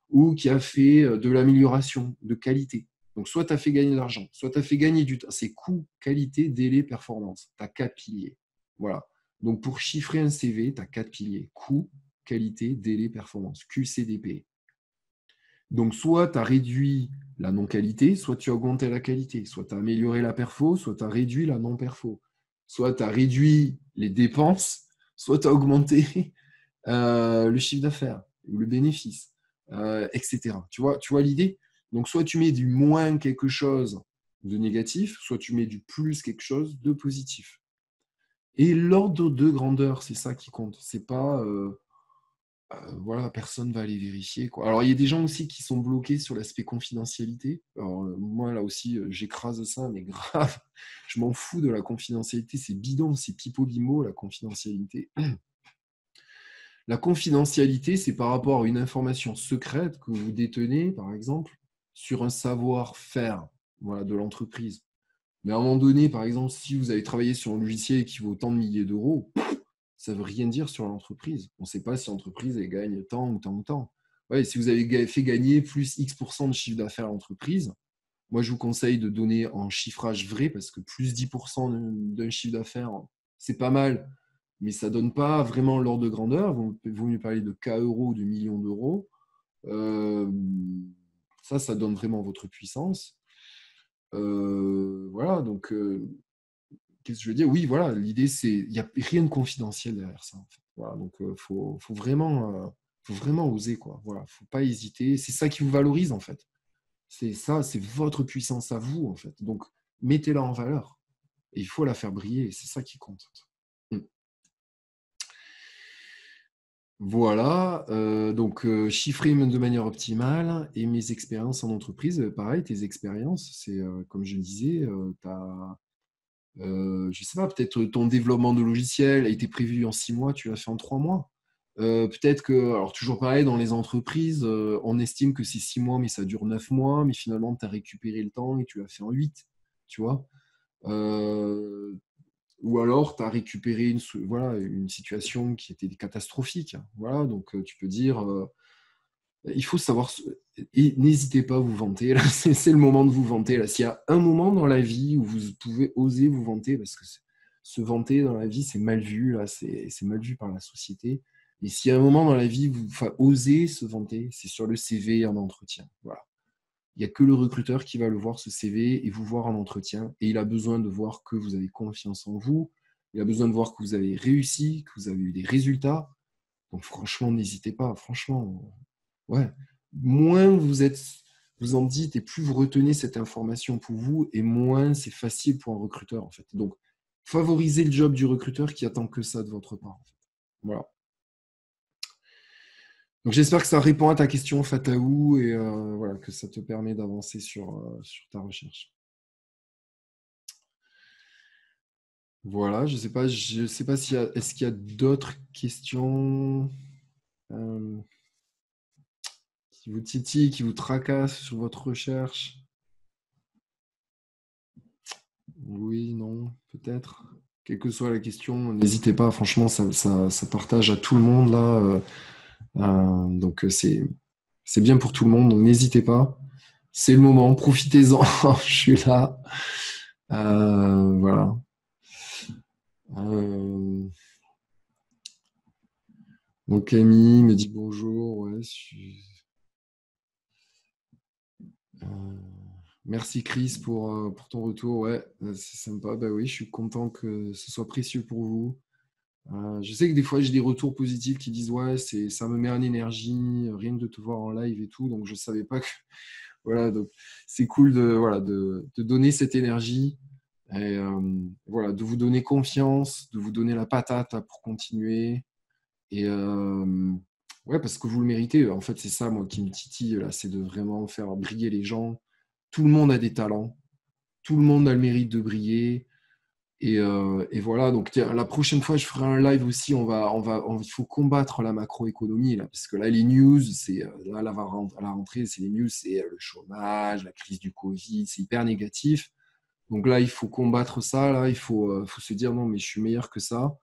Ou qui a fait de l'amélioration de qualité. Donc, soit tu as fait gagner de l'argent, soit tu as fait gagner du temps. C'est coût, qualité, délai, performance. Tu as 4 piliers. Voilà. Donc, pour chiffrer un CV, tu as 4 piliers. Coût, qualité, délai, performance. QCDP. Donc, soit tu as réduit la non-qualité, soit tu as augmenté la qualité. Soit tu as amélioré la perfo, soit tu as réduit la non-perfo. Soit tu as réduit les dépenses, soit tu as augmenté le chiffre d'affaires ou le bénéfice, etc. Tu vois l'idée? Donc, soit tu mets du moins quelque chose de négatif, soit tu mets du plus quelque chose de positif. Et l'ordre de grandeur, c'est ça qui compte. C'est pas, voilà, personne va aller vérifier, quoi. Alors, il y a des gens aussi qui sont bloqués sur l'aspect confidentialité. Alors, moi, là aussi, j'écrase ça, mais grave, je m'en fous de la confidentialité. C'est bidon, c'est pipeau limo, la confidentialité. La confidentialité, c'est par rapport à une information secrète que vous détenez, par exemple, sur un savoir-faire, voilà, de l'entreprise. Mais à un moment donné, par exemple, si vous avez travaillé sur un logiciel qui vaut tant de milliers d'euros, ça ne veut rien dire sur l'entreprise. On ne sait pas si l'entreprise elle gagne tant ou tant ou tant. Ouais, si vous avez fait gagner plus X% de chiffre d'affaires à l'entreprise, moi je vous conseille de donner en chiffrage vrai parce que plus 10% d'un chiffre d'affaires, c'est pas mal, mais ça ne donne pas vraiment l'ordre de grandeur. Vous mieux parler de K euros ou de millions d'euros. Euh, ça donne vraiment votre puissance. Voilà, donc qu'est-ce que je veux dire? Oui, voilà, l'idée c'est, il n'y a rien de confidentiel derrière ça. En fait. Voilà, donc faut vraiment oser, quoi. Voilà, faut pas hésiter. C'est ça qui vous valorise en fait. C'est ça, c'est votre puissance à vous en fait. Donc mettez-la en valeur. Et il faut la faire briller. C'est ça qui compte. Mm. Voilà, donc chiffrer de manière optimale et mes expériences en entreprise, pareil, tes expériences, c'est comme je disais, je sais pas, peut-être ton développement de logiciel a été prévu en 6 mois, tu l'as fait en 3 mois. Peut-être que, alors toujours pareil, dans les entreprises, on estime que c'est 6 mois, mais ça dure 9 mois, mais finalement, tu as récupéré le temps et tu l'as fait en 8, tu vois. Euh, ou alors, tu as récupéré voilà, une situation qui était catastrophique. Voilà, donc tu peux dire, il faut savoir, et n'hésitez pas à vous vanter, là, c'est le moment de vous vanter. Là. S'il y a un moment dans la vie où vous pouvez oser vous vanter, parce que se vanter dans la vie, c'est mal vu, là, c'est mal vu par la société. Et s'il y a un moment dans la vie où vous osez se vanter, c'est sur le CV en entretien. Voilà. Il n'y a que le recruteur qui va le voir, ce CV, et vous voir en entretien. Et il a besoin de voir que vous avez confiance en vous. Il a besoin de voir que vous avez réussi, que vous avez eu des résultats. Donc franchement, n'hésitez pas. Franchement, ouais. Moins vous en dites et plus vous retenez cette information pour vous, et moins c'est facile pour un recruteur, en fait. Donc, favorisez le job du recruteur qui attend que ça de votre part, en fait. Voilà. Donc j'espère que ça répond à ta question, Fataou, et voilà, que ça te permet d'avancer sur ta recherche. Voilà, je sais pas est-ce qu'il y a d'autres questions qui vous titillent, qui vous tracassent sur votre recherche? Oui, non, peut-être. quelle que soit la question, n'hésitez pas. Franchement, ça partage à tout le monde là. Donc c'est bien pour tout le monde. Donc n'hésitez pas. C'est le moment. Profitez-en. Je suis là. Voilà. Donc Camille me dit bonjour. Ouais, merci Chris pour ton retour. Ouais, c'est sympa. Bah oui, je suis content que ce soit précieux pour vous. Je sais que des fois j'ai des retours positifs qui disent ouais, ça me met en énergie, rien que de te voir en live et tout. Donc je savais pas que voilà. Donc c'est cool de donner cette énergie et voilà, de vous donner confiance, de vous donner la patate là, pour continuer. Et ouais, parce que vous le méritez. En fait, c'est ça, moi, qui me titille là, c'est de vraiment faire briller les gens. Tout le monde a des talents. Tout le monde a le mérite de briller. Et voilà, donc tiens, la prochaine fois, je ferai un live aussi. Il faut combattre la macroéconomie, là, parce que là, les news, c'est là, à la rentrée, c'est les news, c'est le chômage, la crise du Covid, c'est hyper négatif. Donc là, il faut combattre ça. Là, il faut se dire non, mais je suis meilleur que ça.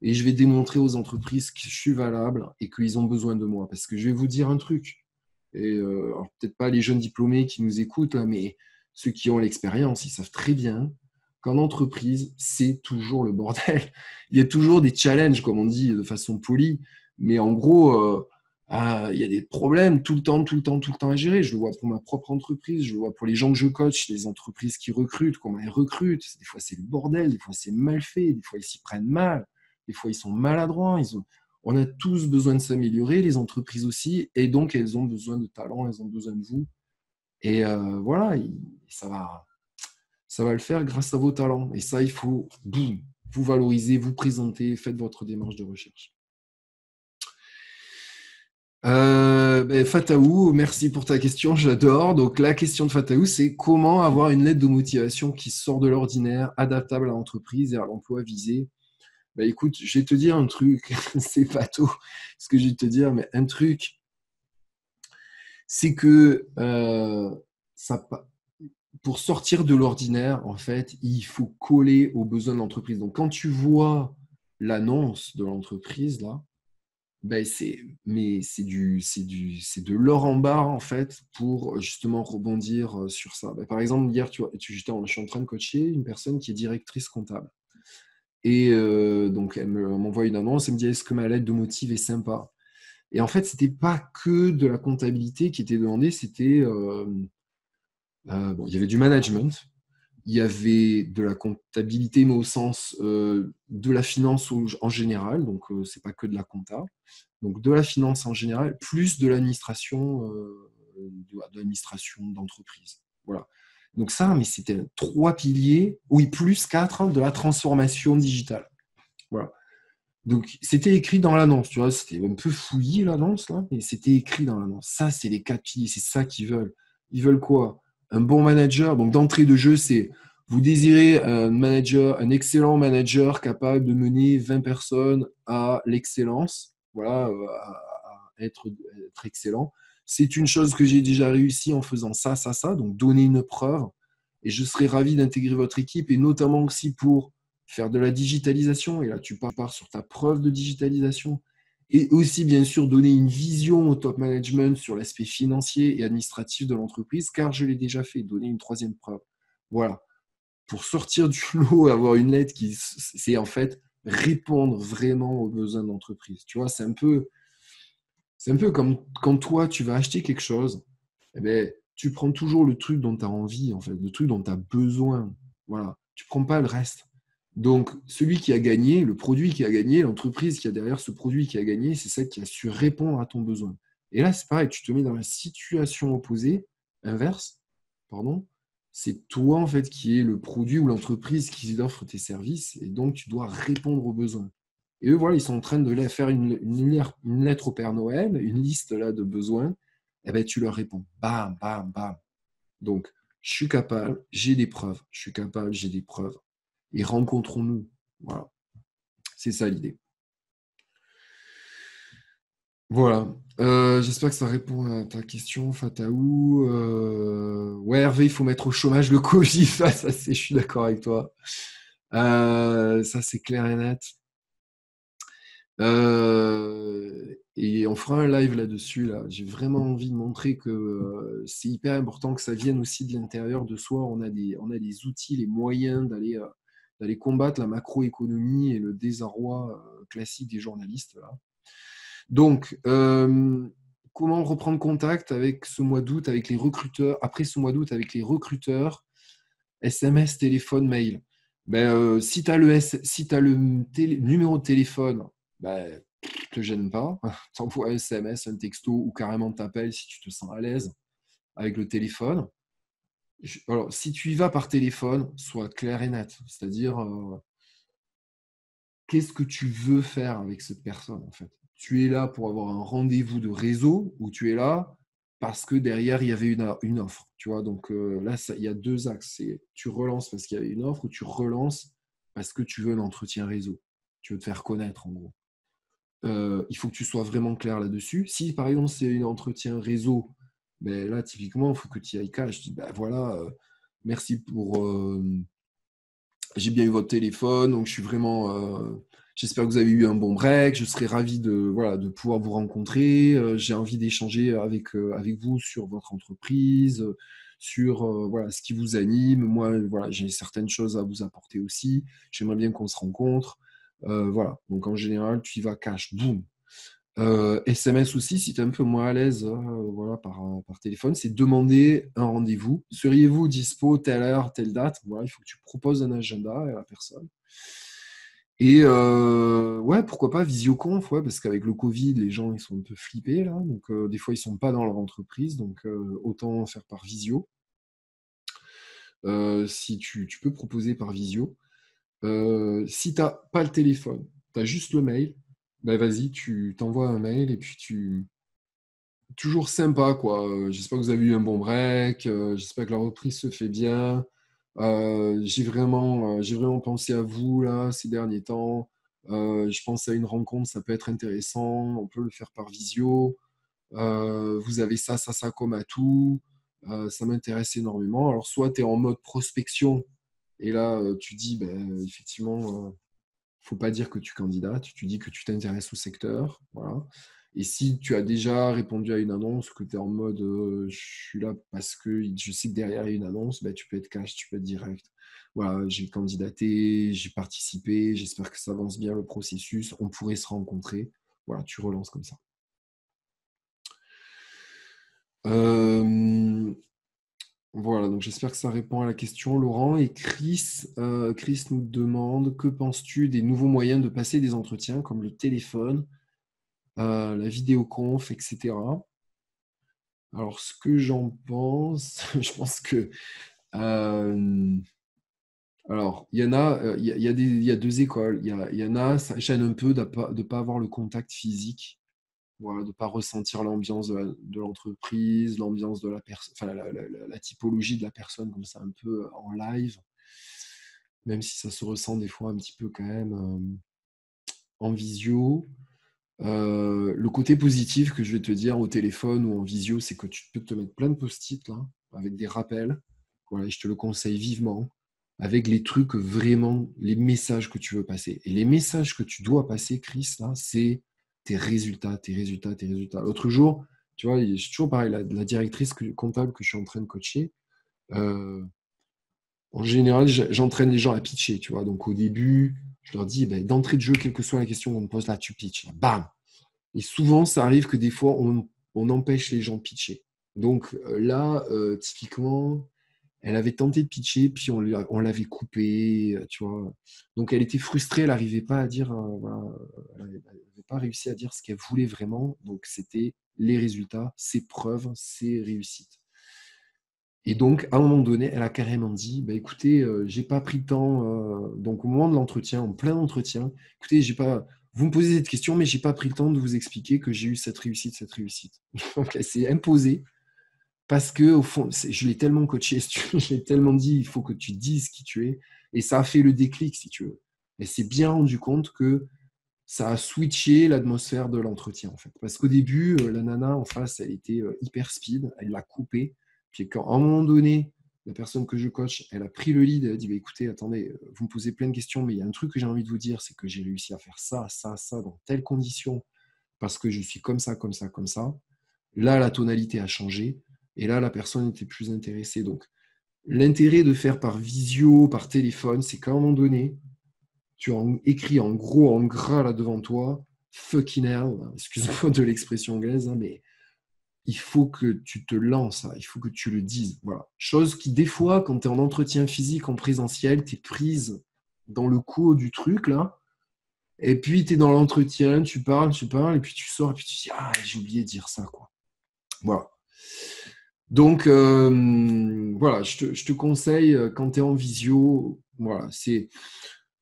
Et je vais démontrer aux entreprises que je suis valable et qu'ils ont besoin de moi. Parce que je vais vous dire un truc. Et alors, peut-être pas les jeunes diplômés qui nous écoutent, là, mais ceux qui ont l'expérience, ils savent très bien qu'en entreprise, c'est toujours le bordel. Il y a toujours des challenges, comme on dit de façon polie. Mais en gros, il y a des problèmes tout le temps à gérer. Je le vois pour ma propre entreprise, je le vois pour les gens que je coach, les entreprises qui recrutent, comment elles recrutent. Des fois, c'est le bordel, des fois, c'est mal fait, des fois, ils s'y prennent mal. Des fois, ils sont maladroits. On a tous besoin de s'améliorer, les entreprises aussi, et donc elles ont besoin de talent, elles ont besoin de vous. Et voilà, ça va le faire grâce à vos talents. Et ça, il faut vous valoriser, vous présenter, faites votre démarche de recherche. Fataou, merci pour ta question, j'adore. Donc la question de Fataou, c'est comment avoir une lettre de motivation qui sort de l'ordinaire, adaptable à l'entreprise et à l'emploi visé. Écoute, je vais te dire un truc, c'est pas tôt ce que je vais te dire, mais un truc, c'est que pour sortir de l'ordinaire, en fait, il faut coller aux besoins de l'entreprise. Donc, quand tu vois l'annonce de l'entreprise, là, c'est de l'or en barre, en fait, pour justement rebondir sur ça. Par exemple, hier, je suis en train de coacher une personne qui est directrice comptable. Et donc, elle m'envoie une annonce, elle me dit, est-ce que ma lettre de motive est sympa? Et en fait, ce n'était pas que de la comptabilité qui était demandée, c'était, il y avait du management, il y avait de la comptabilité, mais au sens de la finance en général, donc ce n'est pas que de la compta, donc de la finance en général, plus de l'administration d'entreprise. Voilà. Donc ça, mais c'était 3 piliers, oui, plus 4 de la transformation digitale. Voilà. Donc c'était écrit dans l'annonce, tu vois, c'était un peu fouillé l'annonce, là, mais c'était écrit dans l'annonce. Ça, c'est les 4 piliers, c'est ça qu'ils veulent. Ils veulent quoi? Un bon manager. Donc d'entrée de jeu, c'est vous désirez un manager, un excellent manager capable de mener 20 personnes à l'excellence, voilà, à être excellent. C'est une chose que j'ai déjà réussi en faisant ça, donc donner une preuve. Et je serais ravi d'intégrer votre équipe, et notamment aussi pour faire de la digitalisation. Et là, tu pars sur ta preuve de digitalisation. Et aussi, bien sûr, donner une vision au top management sur l'aspect financier et administratif de l'entreprise, car je l'ai déjà fait, donner une 3e preuve. Voilà. Pour sortir du lot, avoir une lettre c'est en fait répondre vraiment aux besoins de l'entreprise. Tu vois, c'est un peu comme quand toi, tu vas acheter quelque chose, tu prends toujours le truc dont tu as envie, en fait, le truc dont tu as besoin. Voilà. Tu ne prends pas le reste. Donc, celui qui a gagné, le produit qui a gagné, l'entreprise qui a derrière ce produit qui a gagné, c'est celle qui a su répondre à ton besoin. Et là, c'est pareil, tu te mets dans la situation opposée, inverse, pardon, c'est toi, en fait, qui est le produit ou l'entreprise qui offre tes services, et donc tu dois répondre aux besoins. Et eux, voilà, ils sont en train de faire une lettre au Père Noël, une liste là de besoins, et tu leur réponds, bam, bam, bam. Donc, je suis capable, j'ai des preuves, je suis capable, j'ai des preuves. Et rencontrons-nous. Voilà. C'est ça l'idée. Voilà. J'espère que ça répond à ta question, Fataou. Ouais, Hervé, il faut mettre au chômage le Covid. Ça, je suis d'accord avec toi. Ça, c'est clair et net. Et on fera un live là-dessus. Là. J'ai vraiment envie de montrer que c'est hyper important que ça vienne aussi de l'intérieur de soi. On a des outils, les moyens d'aller combattre la macroéconomie et le désarroi classique des journalistes. Là. Donc, comment reprendre contact avec ce mois d'août, avec les recruteurs, après ce mois d'août, avec les recruteurs, SMS, téléphone, mail. Si tu as le numéro de téléphone, ne te gêne pas. T'envoies un SMS, un texto ou carrément t'appelles si tu te sens à l'aise avec le téléphone. Alors, si tu y vas par téléphone, sois clair et net. C'est-à-dire, qu'est-ce que tu veux faire avec cette personne en fait? Tu es là pour avoir un rendez-vous de réseau ou tu es là parce que derrière il y avait une offre, tu vois? Donc là, il y a deux axes. C'est tu relances parce qu'il y avait une offre ou tu relances parce que tu veux un entretien réseau. Tu veux te faire connaître en gros. Il faut que tu sois vraiment clair là-dessus. Si par exemple c'est un entretien réseau, là typiquement il faut que tu y ailles cash. Je dis voilà, merci pour j'ai bien eu votre téléphone, donc je suis vraiment. J'espère que vous avez eu un bon break. Je serais ravi de pouvoir vous rencontrer. J'ai envie d'échanger avec vous sur votre entreprise, sur ce qui vous anime. Moi, j'ai certaines choses à vous apporter aussi. J'aimerais bien qu'on se rencontre. Voilà. Donc en général, tu y vas cash, boum. SMS aussi, si tu es un peu moins à l'aise par téléphone, c'est demander un rendez-vous. Seriez-vous dispo telle heure, telle date? Voilà, il faut que tu proposes un agenda à la personne. Et pourquoi pas visioconf, parce qu'avec le Covid, les gens ils sont un peu flippés là, donc des fois ils sont pas dans leur entreprise, donc autant faire par visio. Si tu peux proposer par visio. Si tu n'as pas le téléphone, tu as juste le mail, vas-y, tu t'envoies un mail et puis toujours sympa, quoi. J'espère que vous avez eu un bon break. J'espère que la reprise se fait bien. J'ai vraiment pensé à vous là ces derniers temps. Je pense à une rencontre, ça peut être intéressant. On peut le faire par visio. Vous avez ça comme atout. Ça m'intéresse énormément. Alors, soit tu es en mode prospection et là, tu dis, effectivement, faut pas dire que tu candidates, tu dis que tu t'intéresses au secteur. Voilà. Et si tu as déjà répondu à une annonce, que tu es en mode je suis là parce que je sais que derrière il y a une annonce, tu peux être cash, tu peux être direct. Voilà, j'ai candidaté, j'ai participé, j'espère que ça avance bien le processus, on pourrait se rencontrer. Voilà, tu relances comme ça. Voilà, donc j'espère que ça répond à la question, Laurent. Et Chris nous demande, que penses-tu des nouveaux moyens de passer des entretiens, comme le téléphone, la vidéoconf, etc. Alors, ce que j'en pense, je pense que... alors, il y en a, il y a deux écoles. Il y en a, ça gêne un peu de ne pas avoir le contact physique. Voilà, de ne pas ressentir l'ambiance de l'entreprise, l'ambiance de la personne, enfin la typologie de la personne comme ça un peu en live, même si ça se ressent des fois un petit peu quand même en visio. Le côté positif que je vais te dire au téléphone ou en visio, c'est que tu peux te mettre plein de post-it là, avec des rappels. Voilà, je te le conseille vivement, avec les trucs vraiment, les messages que tu veux passer. Et les messages que tu dois passer, Chris, là, c'est tes résultats, tes résultats, tes résultats. L'autre jour, tu vois, c'est toujours pareil, la directrice comptable que je suis en train de coacher, en général, j'entraîne les gens à pitcher, tu vois. Donc au début, je leur dis, d'entrée de jeu, quelle que soit la question qu'on me pose, là, tu pitches. Bam! Et souvent, ça arrive que des fois, on empêche les gens de pitcher. Donc là, typiquement, elle avait tenté de pitcher, puis on l'avait coupé, tu vois. Donc elle était frustrée, elle n'arrivait pas à dire, elle n'avait pas réussi à dire ce qu'elle voulait vraiment. Donc c'était les résultats, ses preuves, ses réussites. Et donc, à un moment donné, elle a carrément dit, écoutez, j'ai pas pris le temps, donc au moment de l'entretien, en plein entretien, écoutez, vous me posez cette question, mais j'ai pas pris le temps de vous expliquer que j'ai eu cette réussite, cette réussite. Donc elle s'est imposée parce que au fond, je l'ai tellement coaché, je l'ai tellement dit, il faut que tu dises qui tu es, et ça a fait le déclic, si tu veux. Elle s'est bien rendu compte que ça a switché l'atmosphère de l'entretien, en fait. Parce qu'au début, la nana en face, elle était hyper speed, elle l'a coupé. Puis à un moment donné, la personne que je coach, elle a pris le lead, elle a dit, bah, écoutez, attendez, vous me posez plein de questions, mais il y a un truc que j'ai envie de vous dire, c'est que j'ai réussi à faire ça, ça, ça, dans telles conditions, parce que je suis comme ça, comme ça, comme ça. Là, la tonalité a changé, et là, la personne était plus intéressée. Donc, l'intérêt de faire par visio, par téléphone, c'est qu'à un moment donné, tu as écrit en gros, en gras là devant toi, fucking hell, excuse-moi de l'expression anglaise, hein, mais il faut que tu te lances, il faut que tu le dises. Voilà. Chose qui, des fois, quand tu es en entretien physique, en présentiel, tu es prise dans le coup du truc, là, et puis tu es dans l'entretien, tu parles, et puis tu sors, et puis tu dis, ah, j'ai oublié de dire ça, quoi. Voilà. Donc, voilà, je te conseille, quand tu es en visio, voilà, c'est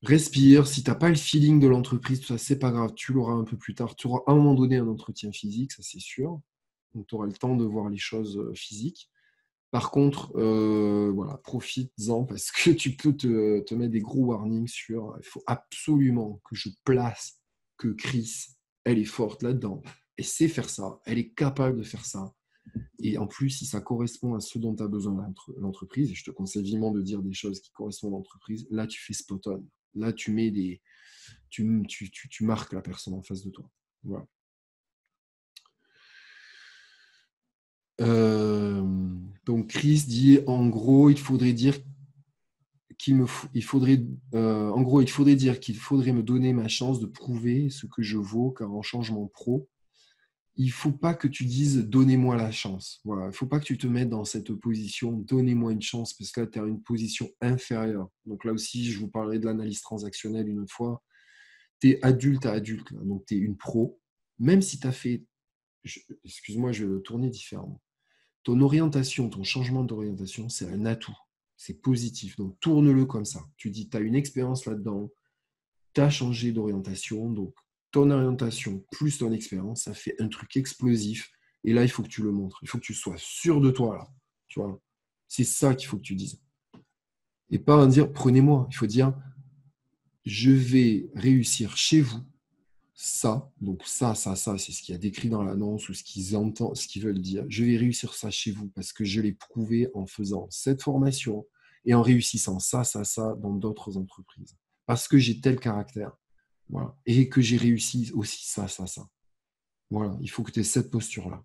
respire. Si tu n'as pas le feeling de l'entreprise, tout ça, c'est pas grave, tu l'auras un peu plus tard. Tu auras à un moment donné un entretien physique, ça c'est sûr. Donc, tu auras le temps de voir les choses physiques. Par contre, voilà, profites-en parce que tu peux te mettre des gros warnings sur il faut absolument que je place que Chris, elle est forte là-dedans. Elle sait faire ça, elle est capable de faire ça. Et en plus, si ça correspond à ce dont tu as besoin l'entreprise, et je te conseille vivement de dire des choses qui correspondent à l'entreprise, là, tu fais spot on. Là, tu mets des. Tu marques la personne en face de toi. Voilà. Donc, Chris dit en gros, il faudrait dire en gros, il faudrait dire qu'il faudrait me donner ma chance de prouver ce que je vaux, car en changement pro, il ne faut pas que tu dises donnez-moi la chance. Voilà. Il ne faut pas que tu te mettes dans cette position donnez-moi une chance, parce que là, tu es à une position inférieure. Donc là aussi, je vous parlerai de l'analyse transactionnelle une autre fois. Tu es adulte à adulte, là. Donc tu es une pro. Même si tu as fait, excuse-moi, je vais le tourner différemment. Ton orientation, ton changement d'orientation, c'est un atout. C'est positif. Donc tourne-le comme ça. Tu dis, tu as une expérience là-dedans, tu as changé d'orientation, donc ton orientation plus ton expérience, ça fait un truc explosif. Et là, il faut que tu le montres. Il faut que tu sois sûr de toi, là. Tu vois, c'est ça qu'il faut que tu dises. Et pas en dire, prenez-moi. Il faut dire, je vais réussir chez vous ça. Donc ça, c'est ce qu'il y a décrit dans l'annonce ou ce qu'ils entendent, ce qu'ils veulent dire. Je vais réussir ça chez vous parce que je l'ai prouvé en faisant cette formation et en réussissant ça, ça dans d'autres entreprises. Parce que j'ai tel caractère. Voilà. Et que j'ai réussi aussi ça. Voilà, il faut que tu aies cette posture-là.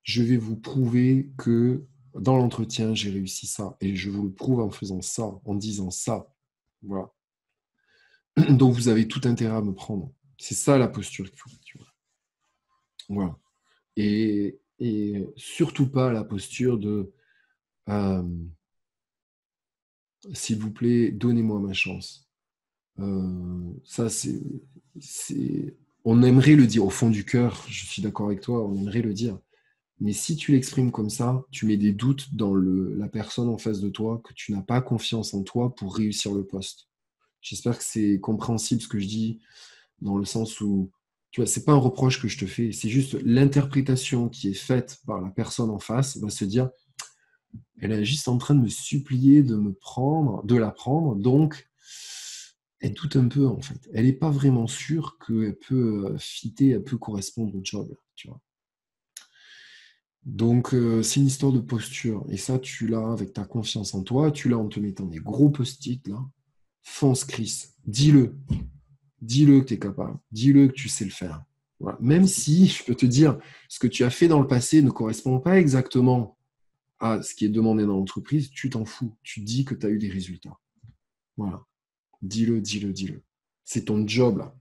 Je vais vous prouver que dans l'entretien, j'ai réussi ça. Et je vous le prouve en faisant ça, en disant ça. Voilà. Donc, vous avez tout intérêt à me prendre. C'est ça la posture qu'il faut que tu vois. Voilà. Et surtout pas la posture de s'il vous plaît, donnez-moi ma chance. Ça, on aimerait le dire au fond du cœur, je suis d'accord avec toi, on aimerait le dire. Mais si tu l'exprimes comme ça, tu mets des doutes dans la personne en face de toi, que tu n'as pas confiance en toi pour réussir le poste. J'espère que c'est compréhensible ce que je dis, dans le sens où, tu vois, c'est pas un reproche que je te fais, c'est juste l'interprétation qui est faite par la personne en face va se dire, elle est juste en train de me supplier de la prendre, donc elle doute un peu en fait. Elle n'est pas vraiment sûre qu'elle peut fitter, elle peut correspondre au job, tu vois. Donc, c'est une histoire de posture. Et ça, tu l'as avec ta confiance en toi. Tu l'as en te mettant des gros post-it, là. Fonce, Chris. Dis-le. Dis-le que tu es capable. Dis-le que tu sais le faire. Voilà. Même si, je peux te dire, ce que tu as fait dans le passé ne correspond pas exactement à ce qui est demandé dans l'entreprise, tu t'en fous. Tu dis que tu as eu des résultats. Voilà. Dis-le, dis-le, dis-le. C'est ton job, là.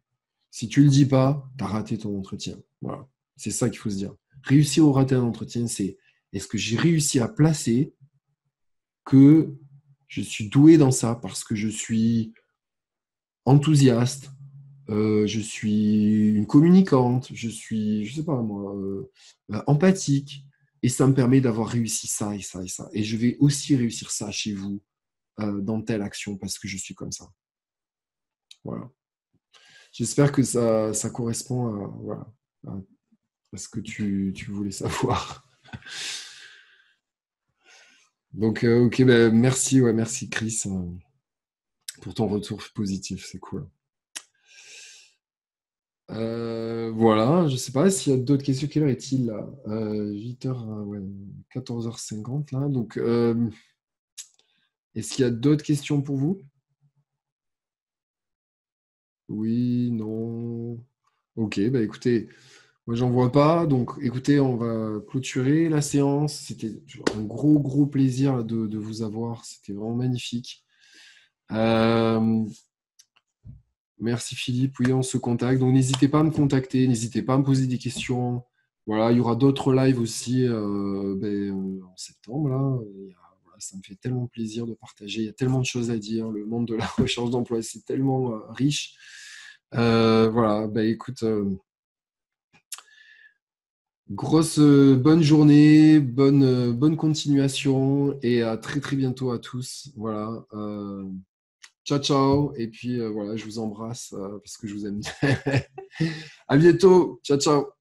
Si tu ne le dis pas, tu as raté ton entretien. Voilà. C'est ça qu'il faut se dire. Réussir ou rater un entretien, c'est est-ce que j'ai réussi à placer que je suis doué dans ça parce que je suis enthousiaste, je suis une communicante, je suis, je sais pas moi, empathique, et ça me permet d'avoir réussi ça et ça et ça. Et je vais aussi réussir ça chez vous dans telle action parce que je suis comme ça. Voilà. J'espère que ça correspond à, voilà, à ce que tu voulais savoir. Donc, ok, ben, merci, ouais, merci Chris pour ton retour positif, c'est cool. Voilà, je ne sais pas s'il y a d'autres questions. Quelle heure est-il là? 8h, ouais, 14h50 là. Donc, est-ce qu'il y a d'autres questions pour vous? Oui, non. Ok, bah écoutez, moi j'en vois pas. Donc écoutez, on va clôturer la séance. C'était un gros plaisir de vous avoir. C'était vraiment magnifique. Euh, Merci Philippe. Oui, on se contacte. Donc n'hésitez pas à me contacter, n'hésitez pas à me poser des questions. Voilà, il y aura d'autres lives aussi en septembre. Là. Voilà, ça me fait tellement plaisir de partager. Il y a tellement de choses à dire. Le monde de la recherche d'emploi, c'est tellement riche. Voilà, écoute, grosse bonne journée, bonne continuation et à très bientôt à tous. Voilà. Ciao, ciao. Et puis voilà, je vous embrasse parce que je vous aime. À bientôt. Ciao, ciao.